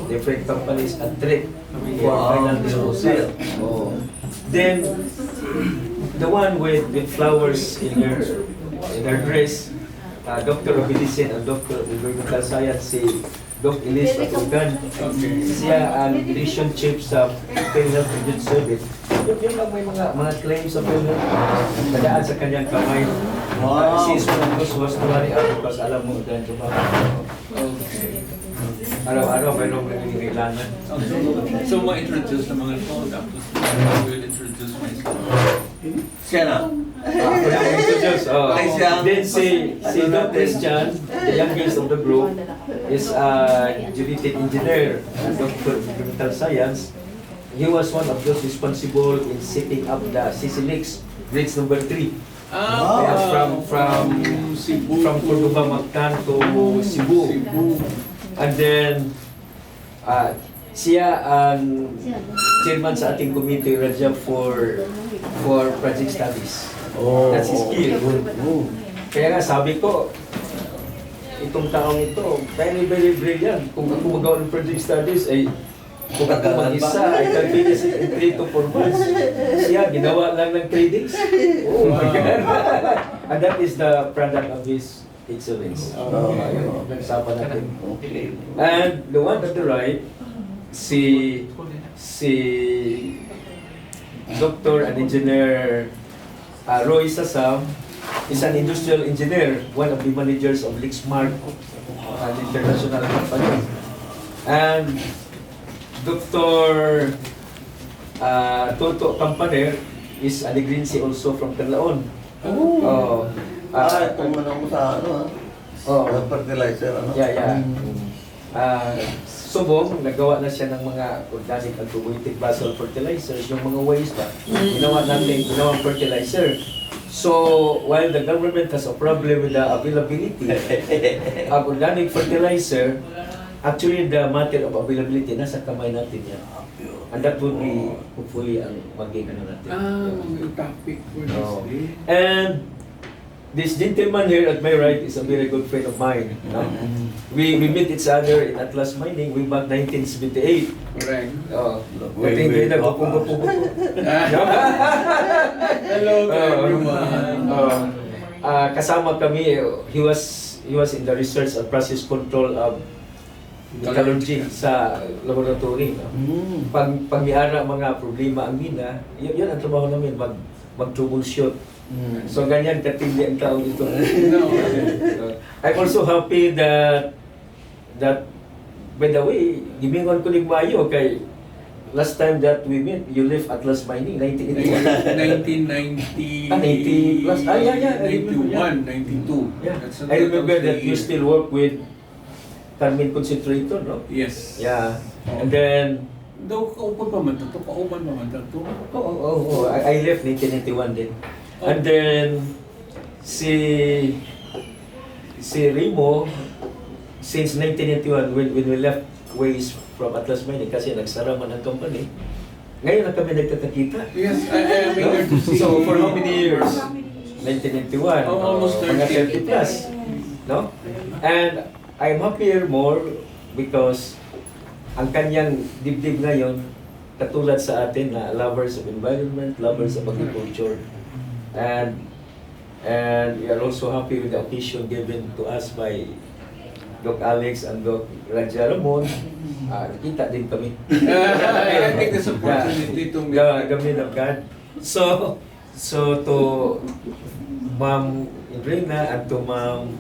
different companies and trade for final disposal. Then the one with flowers in her dress, Dr. Abilisin and Dr. Environmental Science, si Doc Elis Patugan. Siya ang division chief sa PhilHealth and Youth Service. Yun lang may mga claims sa PhilHealth. Nadaan sa kanyang kamay. Si Sunagos was tuwari ako kasi alam mo dahil ito ba? Araw-araw mayroong nagigingailangan. So, ma-introduce na mga products. I will introduce myself. Siya na. Ako lang introduce. Then si Doc Christian, the youngest of the group, is a genetic engineer, Doctor of Environmental Science. He was one of those responsible in setting up the CCLX bridge number 3. From Cordoba Mactan to Cebu. And then siya ang chairman sa ating committee, Rajah, for project studies. That's his skill. Kaya nga sabi ko, itong taong ito, very, very brilliant. Kung ako magawa ng project studies, ay kung ako mag-isa, I can finish it in 3 to 4 months. Siya, ginawa lang ng 3 days. Oh my God. And that is the product of his excellence. Nagsapan natin. And the one at the right, si Dr. and Engineer Roy Sasam is an industrial engineer, one of the managers of Lixmark, an international company. And Dr. Toto Campaner is an Negrinsi also from Canlaon. Itong manong mo sa fertilizer, Subong, nagawa na siya ng mga organic and probiotic basal fertilizers, yung mga waste ba, ginawang fertilizer. So, while the government has a problem with the availability of organic fertilizer, actually the matter of availability nasa kamay natin yan. And that would be hopefully ang maging natin. Topic for this day. And this gentleman here at my right is a very good friend of mine. We met each other in Atlas Mining way back 1978. Correct. Kating na gupong-gupong. Hello everyone. Kasama kami, he was in the research and process control of metallurgy sa laboratory. Pag-ihara mga problema ang mina, yun ang trabaho namin, mag-troubleshoot. So ganyan katindi ang tao dito. I'm also happy that by the way, gimingon ko ni Mayo kay last time that we met, you left Atlas Mining 1990. 90 plus. Yeah. 91, 92. Yeah. I remember that you still work with Carmen Concentrator, no? Yes. Yeah. And then daw kaupan pa man to, kaupan pa man to. I left 1991 din. And then si Remo, since 1991 when we left ways from Atlas Mining kasi nagsara man ang company, ngayon na kami nagkakita. Yes, I am eager to see. So for how many years? 1991. Almost 30 plus. No? And I'm happier more because ang kanyang dibdib ngayon katulad sa atin na lovers of environment, lovers of agriculture. And we are also happy with the occasion given to us by Doc Alex and Doc Rajah Ramon. Nakita din kami. I take this opportunity to meet the men of God. So to Ma'am Endrina and to Ma'am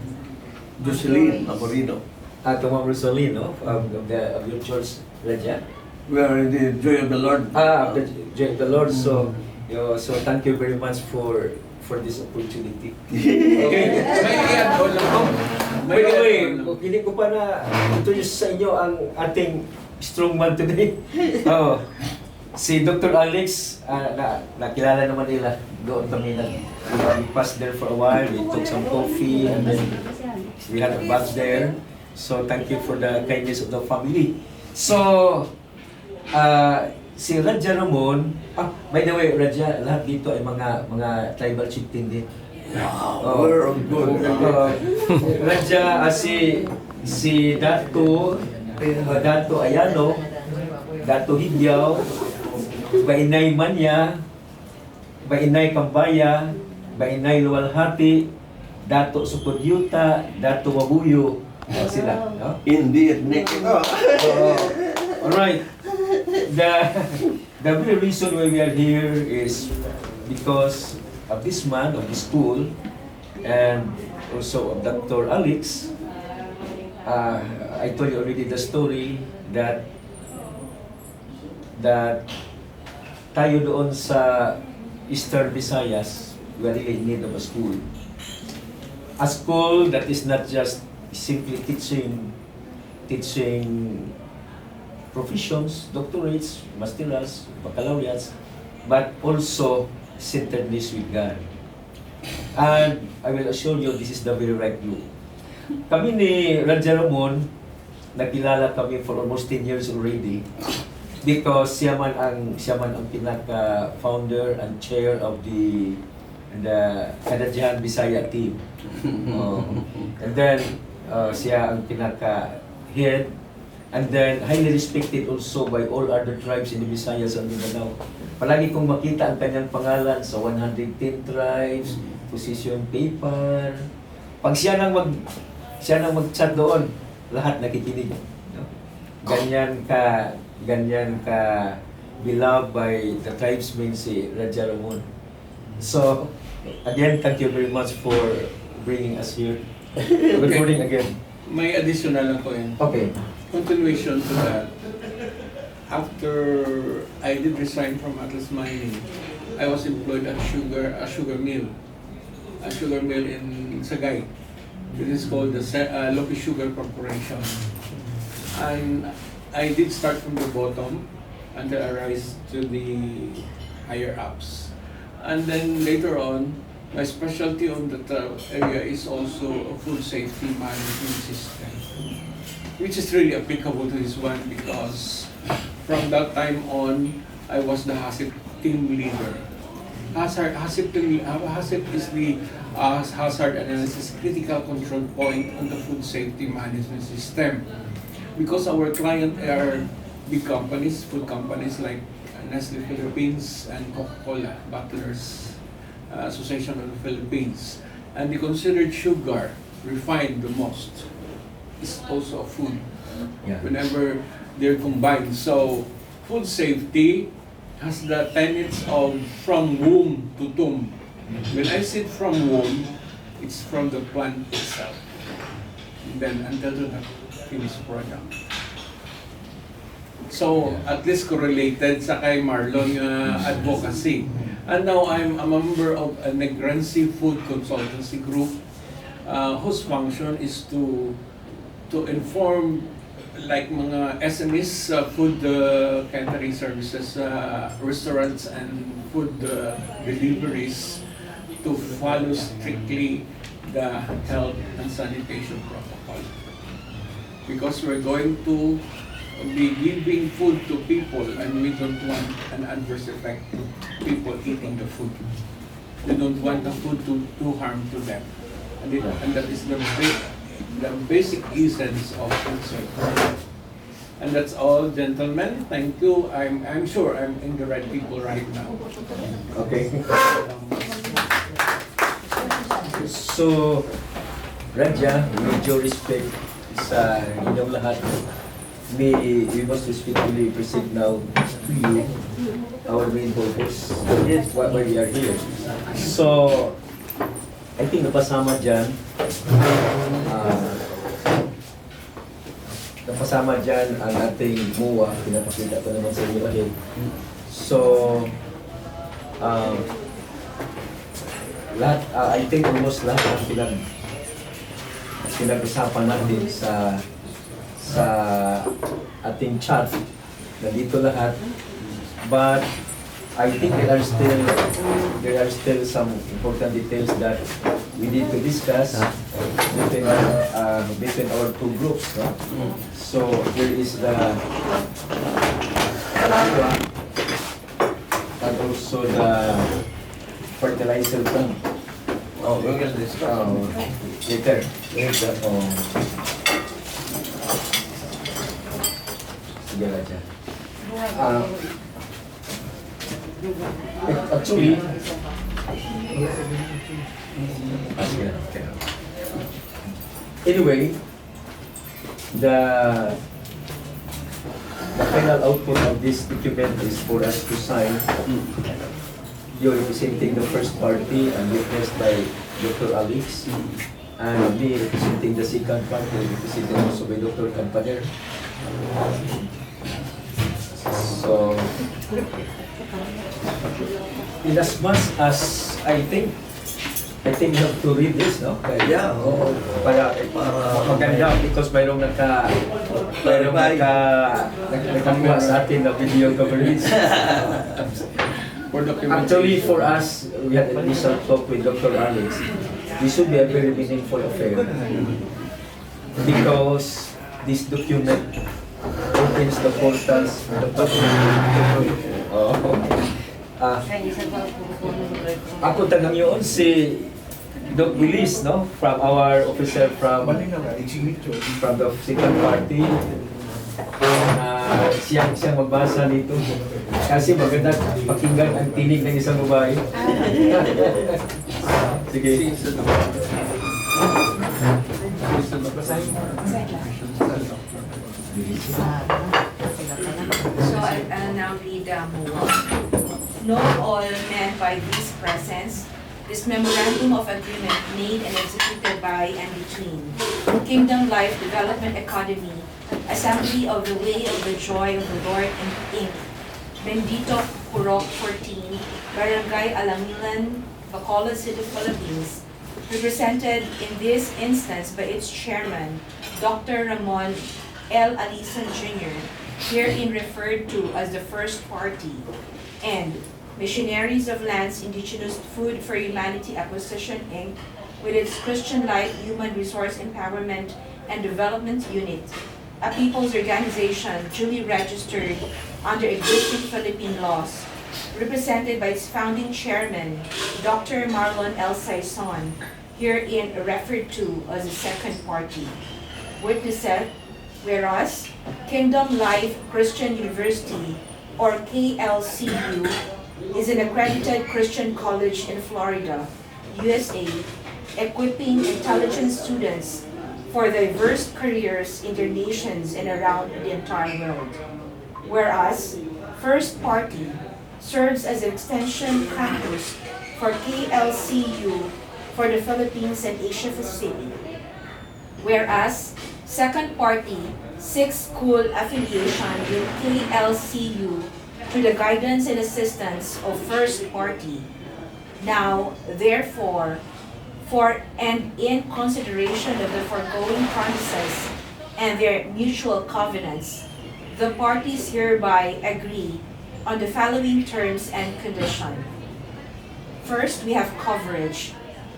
Jocelyn Amorino. To Ma'am Rosalino of your church, Rajah. We are in the joy of the Lord. Of the joy of the Lord. So thank you very much for this opportunity. Okay. By the way, hindi ko pa na introduce sa inyo ang ating strong man today. Si Dr. Alex, nakilala naman nila. Doon kami we passed there for a while. We took some coffee and then we had a bath there. So thank you for the kindness of the family. So, si Rajah Ramon, by the way, Rajah, lahat dito ay mga tribal chieftain din. Wow, we're on good. Rajah, si Dato Dato Ayano, Dato Hidlaw, Bainay Manya, Bainay Kambaya, Bainay Luwalhati, Dato Sukudyuta, Dato Wabuyo. Sila, no? Indeed, Nick. Alright. The very reason why we are here is because of this man of the school and also of Dr. Alex. I told you already the story that tayo doon sa Eastern Visayas, we are really in need of a school. A school that is not just simply teaching professions, doctorates, masterals, baccalaureates, but also centeredness with God. And I will assure you, this is the very right view. Kami ni Rajah Ramon, nakilala kami for almost 10 years already because siya man ang pinaka-founder and chair of the Canadian Bisaya team. And then, siya ang pinaka-head and then highly respected also by all other tribes in the Visayas and Mindanao. Palagi kong makita ang kanyang pangalan sa 110 tribes, position paper. Pag siya nang mag-chat doon, lahat nakikinig. No? Ganyan ka beloved by the tribesmen si Rajah Ramon. So, again, thank you very much for bringing us here. Good morning again. May additional ako yun. Okay. Continuation to that. After I did resign from Atlas Mining, I was employed at a sugar mill in Sagay. It is called the Loki Sugar Corporation. And I did start from the bottom until I rise to the higher ups. And then later on, my specialty on that area is also a food safety management system, which is really applicable to this one because from that time on, I was the HACCP team leader. HACCP is the Hazard Analysis Critical Control Point on the food safety management system. Because our client are big companies, food companies like Nestle Philippines and Coca-Cola, Bottlers Association of the Philippines. And they considered sugar refined the most. It's also a food whenever they're combined. So food safety has the tenets of from womb to tomb. When I said from womb, it's from the plant itself, and then until the finished product. So at least correlated sa kay Marlon advocacy. And now I'm a member of a Negrancy Food Consultancy Group whose function is to inform like mga SMEs, food catering services, restaurants and food deliveries to follow strictly the health and sanitation protocol. Because we're going to be giving food to people and we don't want an adverse effect to people eating the food. We don't want the food to do harm to them. And that is the basic essence of food safety. And that's all, gentlemen. Thank you. I'm sure I'm in the right people right now. Okay. So, Rajah, with your respect sa inyong lahat, we must respectfully present now to you our main purpose. Yes, why we are here. So, I think napasama dyan, ang ating MOA, pinapakita ko naman sa inyo again. So, lahat, I think almost lahat ang pinag-usapan natin sa ating chat, nandito lahat. But I think there are still some important details that we need to discuss between our two groups. No? So here is the and also the fertilizer plant. Oh, we're going to discuss Later. Sige, Rajah. Actually, anyway, the final output of this document is for us to sign. You're representing the first party and witnessed by Dr. Alex, and me representing the second party, represented also by Dr. Campaner. So, in as much as I think you have to read this, no? Yeah, oo. Para maganda because mayroong nagkakuha sa atin na video coverage. Actually, for us, we had an initial talk with Dr. Alex. This should be a very meaningful affair because this document opens the portals for the public. Ako tagang yun si Doc Willis, no? From our officer from the second party. Siyang magbasa nito. Kasi maganda pakinggan ang tinig ng isang babae. Sige. So I'll now read Know all men by these presents, this Memorandum of Agreement made and executed by and between Kingdom Life Development Academy, Assembly of the Way of the Joy of the Lord and Inc., Bendito Purok 14, Barangay Alamilan, Bacolod City, Philippines, represented in this instance by its chairman, Dr. Ramon L. Alisan Jr., herein referred to as the first party, and Missionaries of Lands Indigenous Food for Humanity Acquisition, Inc., with its Christian Life Human Resource Empowerment and Development Unit, a people's organization duly registered under existing Philippine laws, represented by its founding chairman, Dr. Marlon L. Sayson, herein referred to as the second party. Witnessed, whereas Kingdom Life Christian University, or KLCU, is an accredited Christian college in Florida, USA, equipping intelligent students for diverse careers in their nations and around the entire world. Whereas First Party serves as an extension campus for KLCU for the Philippines and Asia Pacific. Whereas Second Party seeks school affiliation with KLCU through the guidance and assistance of First Party. Now, therefore, for and in consideration of the foregoing promises and their mutual covenants, the parties hereby agree on the following terms and conditions. First, we have coverage.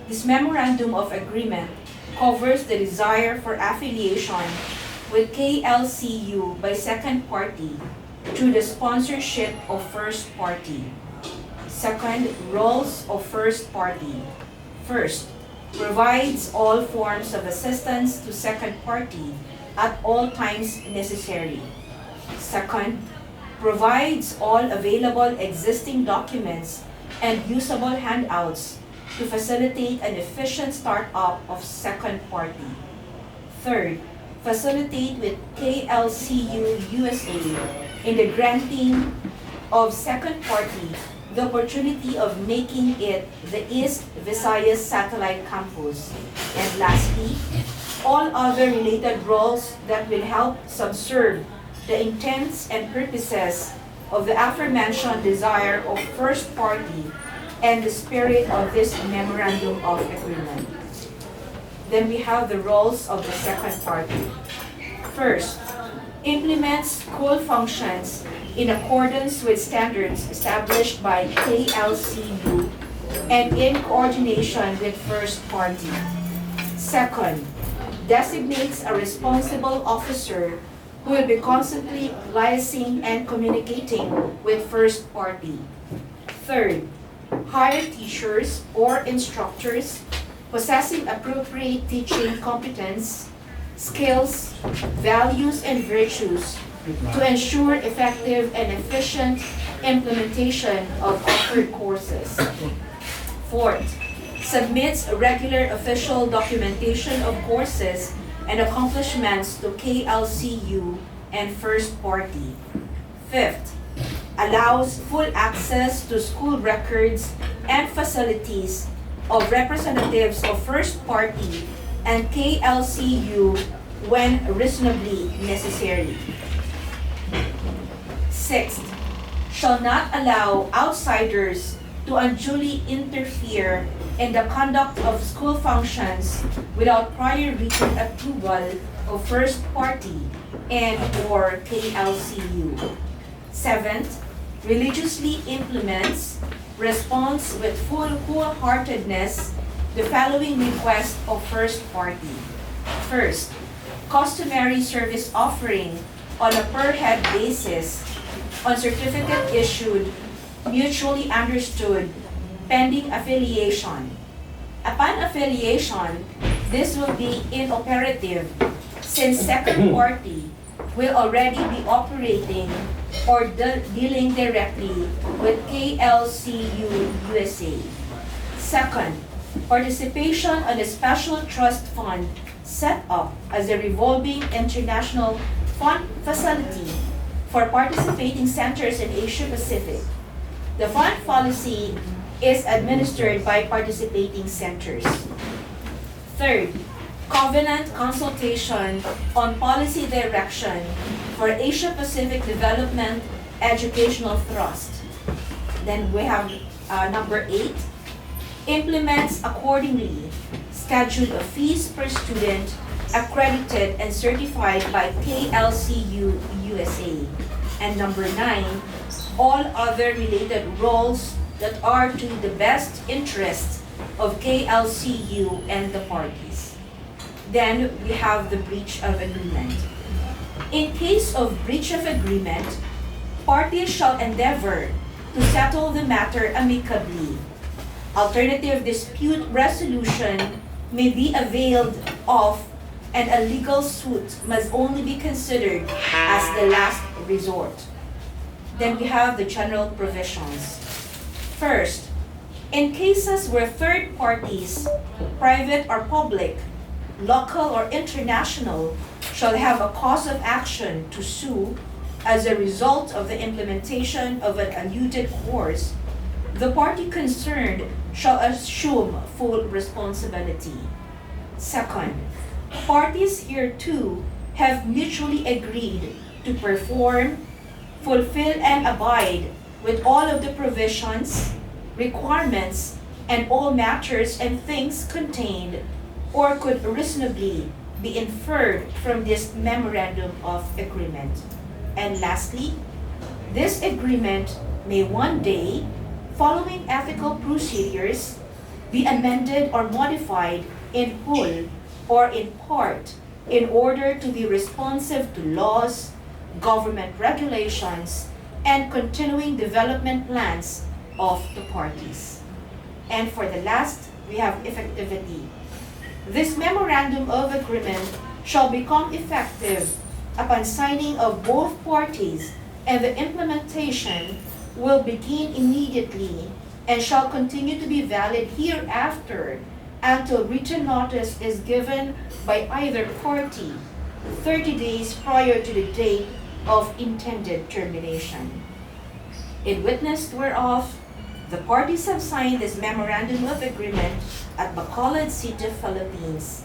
This Memorandum of Agreement covers the desire for affiliation with KLCU by Second Party through the sponsorship of First Party. Second, roles of First Party. First, provides all forms of assistance to Second Party at all times necessary. Second, provides all available existing documents and usable handouts to facilitate an efficient start-up of Second Party. Third, facilitate with KLCU USA in the granting of Second Party the opportunity of making it the East Visayas Satellite Campus. And lastly, all other related roles that will help subserve the intents and purposes of the aforementioned desire of First Party and the spirit of this Memorandum of Agreement. Then we have the roles of the Second Party. First, implements school functions in accordance with standards established by KLCU and in coordination with First Party. Second, designates a responsible officer who will be constantly liaising and communicating with First Party. Third, hire teachers or instructors possessing appropriate teaching competence, skills, values, and virtues to ensure effective and efficient implementation of offered courses. Fourth, submits regular official documentation of courses and accomplishments to KLCU and first party. Fifth, allows full access to school records and facilities of representatives of first party and KLCU when reasonably necessary. Sixth, shall not allow outsiders to unduly interfere in the conduct of school functions without prior written approval of first party and or KLCU. Seventh, religiously implements, responds with full wholeheartedness the following request of first party. First, customary service offering on a per head basis on certificate issued, mutually understood, pending affiliation. Upon affiliation, this will be inoperative since second party will already be operating or dealing directly with KLCU USA. Second, participation on a special trust fund set up as a revolving international fund facility for participating centers in Asia Pacific. The fund policy is administered by participating centers. Third, covenant consultation on policy direction for Asia Pacific Development Educational Trust. Then we have number 8, implements accordingly schedule of fees per student accredited and certified by KLCU USA. And number 9, all other related roles that are to the best interests of KLCU and the parties. Then we have the breach of agreement. In case of breach of agreement, parties shall endeavor to settle the matter amicably. Alternative dispute resolution may be availed of, and a legal suit must only be considered as the last resort. Then we have the general provisions. First, in cases where third parties, private or public, local or international, shall have a cause of action to sue as a result of the implementation of an alluded course, the party concerned shall assume full responsibility. Second, parties hereto have mutually agreed to perform, fulfill, and abide with all of the provisions, requirements, and all matters and things contained or could reasonably be inferred from this Memorandum of Agreement. And lastly, this agreement may one day, following ethical procedures, be amended or modified in whole or in part in order to be responsive to laws, government regulations, and continuing development plans of the parties. And for the last, we have effectivity. This Memorandum of Agreement shall become effective upon signing of both parties, and the implementation will begin immediately and shall continue to be valid hereafter until written notice is given by either party 30 days prior to the date of intended termination. In witness whereof, the parties have signed this Memorandum of Agreement at Bacolod City, Philippines.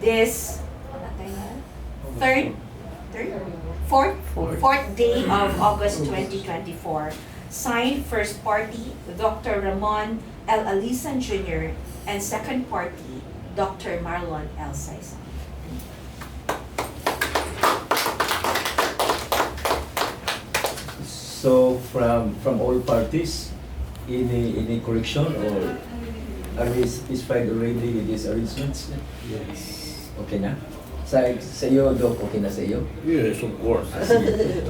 This fourth day of August 2024. Signed first party, Dr. Ramon L. Alisan Jr. and second party, Dr. Marlon L. Sayson. So from all parties, any correction, or are we satisfied already with these arrangements? Yes. Okay na? Sa iyo, Doc, okay na sa iyo? Yes, of course.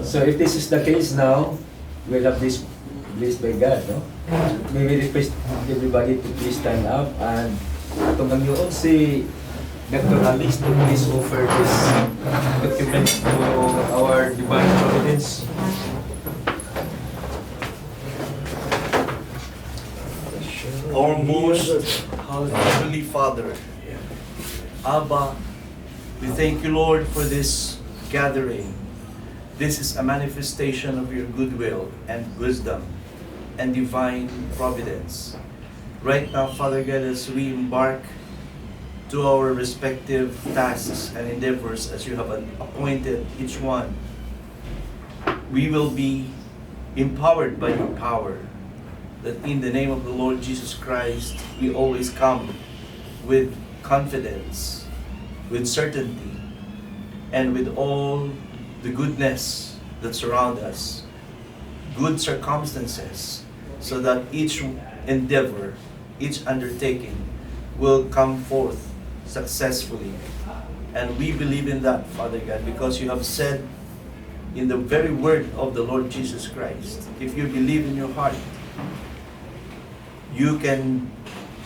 So if this is the case now, we'll have this blessed by God, no? May we request everybody to please stand up, and itong nangyuon si Dr. Alice to please offer this document to our divine providence. Our most Heavenly Father, Abba, we thank you, Lord, for this gathering. This is a manifestation of your goodwill and wisdom and divine providence. Right now, Father God, as we embark to our respective tasks and endeavors as you have appointed each one, we will be empowered by your power, that in the name of the Lord Jesus Christ, we always come with confidence, with certainty, and with all the goodness that surround us, good circumstances, so that each endeavor, each undertaking will come forth successfully. And we believe in that, Father God, because you have said in the very word of the Lord Jesus Christ, if you believe in your heart, you can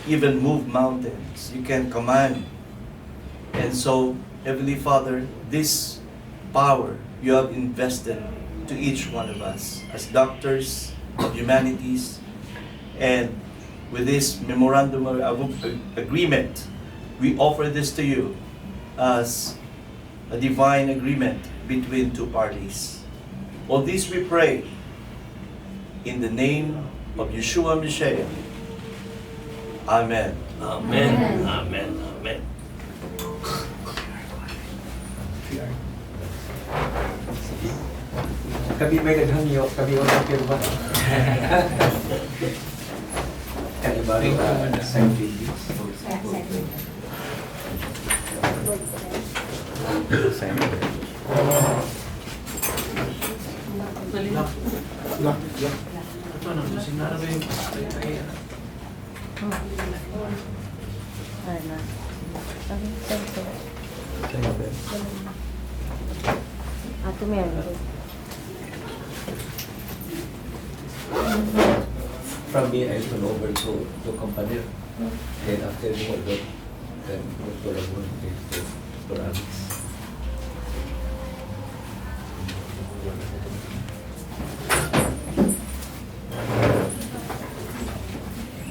even move mountains, you can command. And so, Heavenly Father, this power you have invested to each one of us as doctors of humanities, and with this Memorandum of Agreement, we offer this to you as a divine agreement between two parties. All this we pray in the name of Yeshua Mashiach. Amen. Amen. Amen. Amen. Kami may naghangyo, kami ang napirma. Kaya ba sa Ato meron. From me, I turn over to company. Then after mo, then to Ramon, to Alex.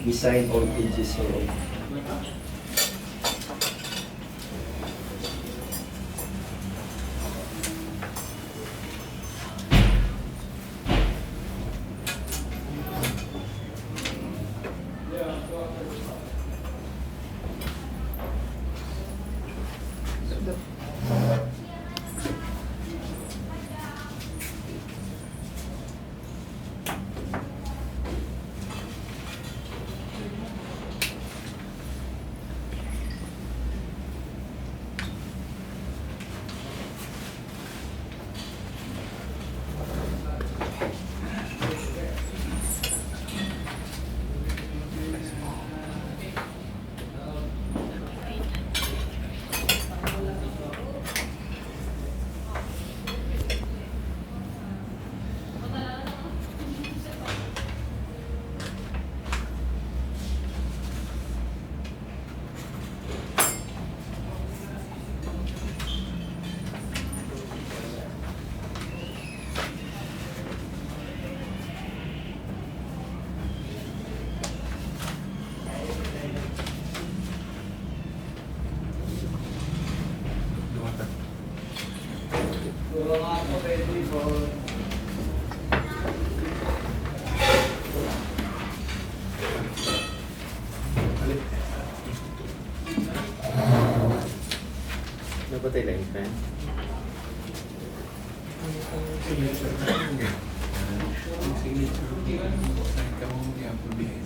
We sign all pages here. Napatay lang yung fan.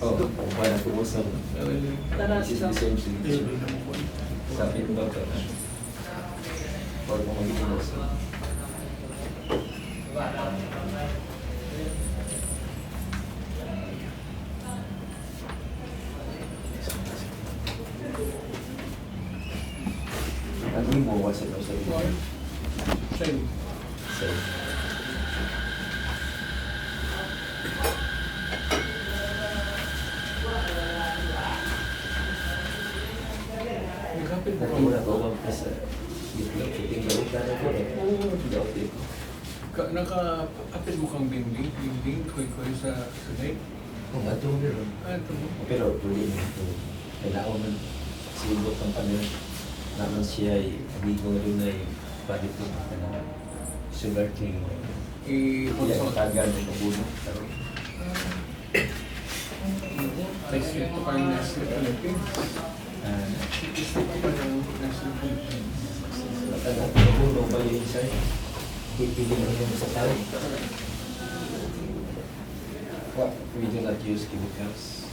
Oh, para tubusan. This is the same signature. Sabi ng doctor. Or kung magiging Osung. Ano yung bawa sa ito? Same. Same. Nagkapit mo ka Nakuha Nakawang ka sa Hidlaw, tinggaw ka na ko eh. Hidlaw, tinggaw. Naka-apit mo kang binding, koy-koy sa day. Kung ato mo rin. Ito mo. Pero tuloy mo ito. Kailangan man silbo kang pagod. Naman siya ay amigo rin na yung palit mo na sugar king mo. Iya, tagal mo mabuno. Ay, sito ka yung nasa Philippines. Sito ka yung nasa Philippines. Mabuno ba yung isa? Pipili mo yung sa tao. We do not use chemicals.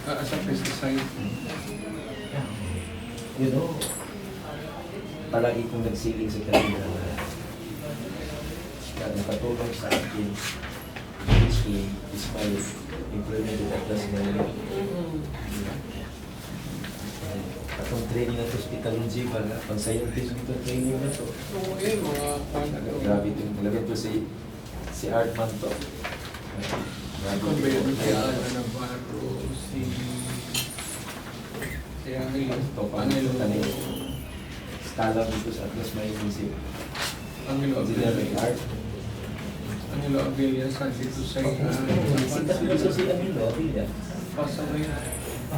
As a pesticide. You know, palagi kong nagsiling sa kanila na nakatulong sa akin which is my implemented across my life. Atong training at hospital ng Jiba na pang scientist itong training na to. Oo, eh, mga Grabe itong talaga to si Artman to. kung meron siya, Navarro, si Angelo, Skala dito sa Atlas may isip. Angelo Engineering Abella, art. Angelo Abella, sa dito sa Sikat ko sa si Amilo, Abila. pasaway na.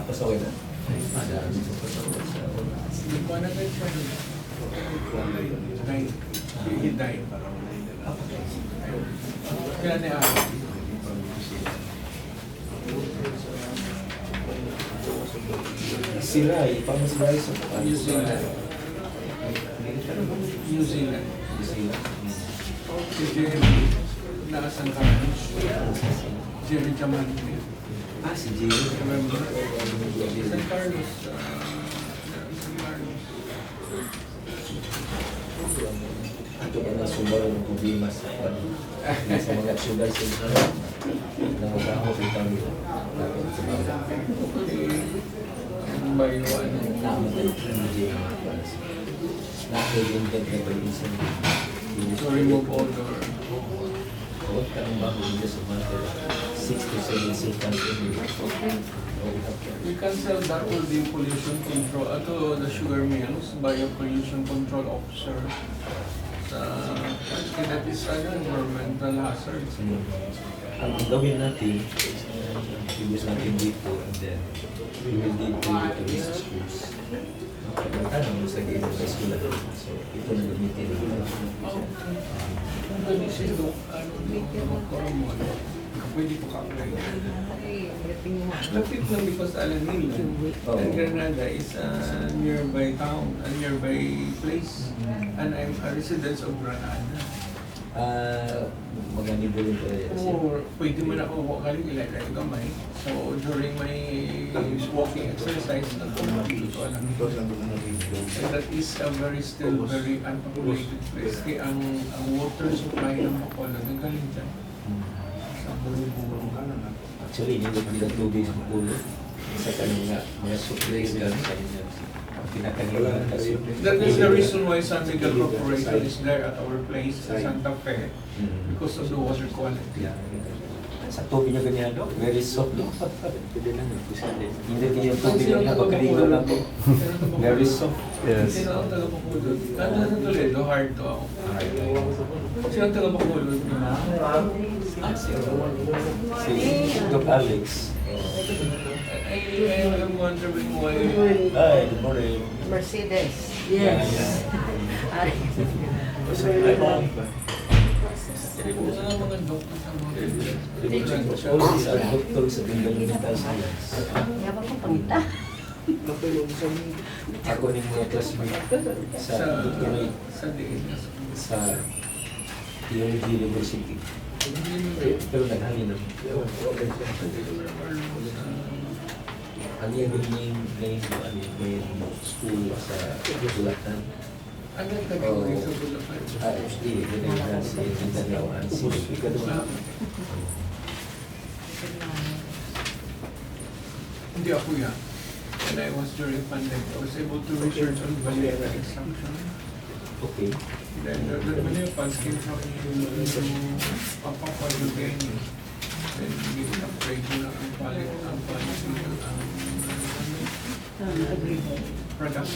Pasaway na. Madami ko pasaway sa una. Hindi ko na guys siya. He died. Kaya niya Si Rai, paano si Rai sa New Zealand. New Zealand. Si Jerry, nakasan ka Jerry Diamante. Ah, si Jerry. Remember? San Carlos. San Carlos. Ito ka na sumal ng problema sa mga sugar sa nangusaho sa itang lapit sa mga Ano ba yung ano? namatay ng Jerry. Nakailingat na ba yung isang To remove odor. huwag ka ng bago dito sa matter 6 to 7 seconds We cancel that will be pollution control. Ato the sugar mills by a pollution control officer. That is environmental hazards. Ang gawin natin, figures natin dito, and then we will need to reach schools. Ano sa game sa school natin. So, ito na gamitin natin. Kung ganisip ito, magkoromon, pwede ko ka-apply. Lapit lang because Alanil and Granada is a nearby town, a nearby place, and I'm a resident of Granada. Magani voluntary. Or pwede mo na ako galing ilalay gamay. So during my walking exercise, nagpapagod ko lang. And that is a still very unpopulated place. Kaya ang water supply ng Bacolod, ang galing dyan. Sa buro-buro. Actually, hindi ko nila tubig sa pulo. Isa ka mga supplies lang sa inyo. Pinakanilang kasi. That is the reason why San Miguel Corporation is there at our place sa Santa Fe, because of the water quality. Sa tubig niya ganyan, no? Very soft, no? Hindi kayo yung tubig na napagkaligo lang po. Very soft. Yes. Sino ang taga-Bacolod? Ano sa Toledo? Hard to ako. Sino ang taga-Bacolod? Si Dr. Alex. I'm wondering why. Hi, good morning. Mercedes. Yes. Wala nga mga doktor sa mga Always a doctor sa fundamental science. Yabang ko pagita. Ako ni mga classmate sa doctorate sa DNS. sa Theology University. Pero naghangin na. Ano yung school sa Bulatan? Ano yung tabi sa Bulacan? Actually, yun yung si Hidlaw-Sadya LIVE. Hindi ako yan. When I was during pandemic, I was able to research on malaria extraction. Okay. Then the malaria funds came from Papua New Guinea. Then ginag-upgrade na ang policy agreement. product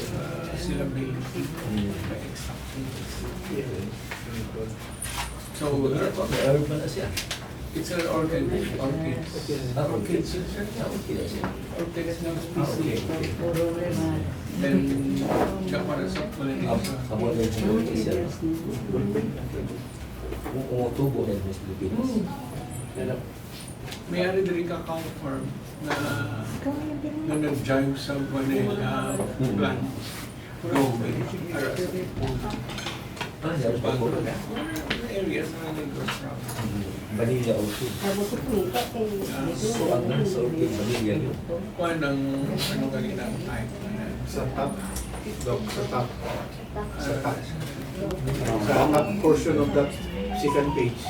syllability. So, Herb na siya. it's an orchid. Orchids. Orchids. Orchids siya. Orchids ng Okay. species. Then, siya para sa pollination. Amo na yung siya. Kung umutubo na yung Pilipinas. Mayroon din cacao farm na nag-jive sa vanilla plant. Growing. Yan pa po na. Areas na nag-grow from. Vanilla also. So, ang nasa orchid, vanilla yun. Kuha ng ano kanina type na Sa top, Doc, sa top. Sa top. Sa top portion of that second page.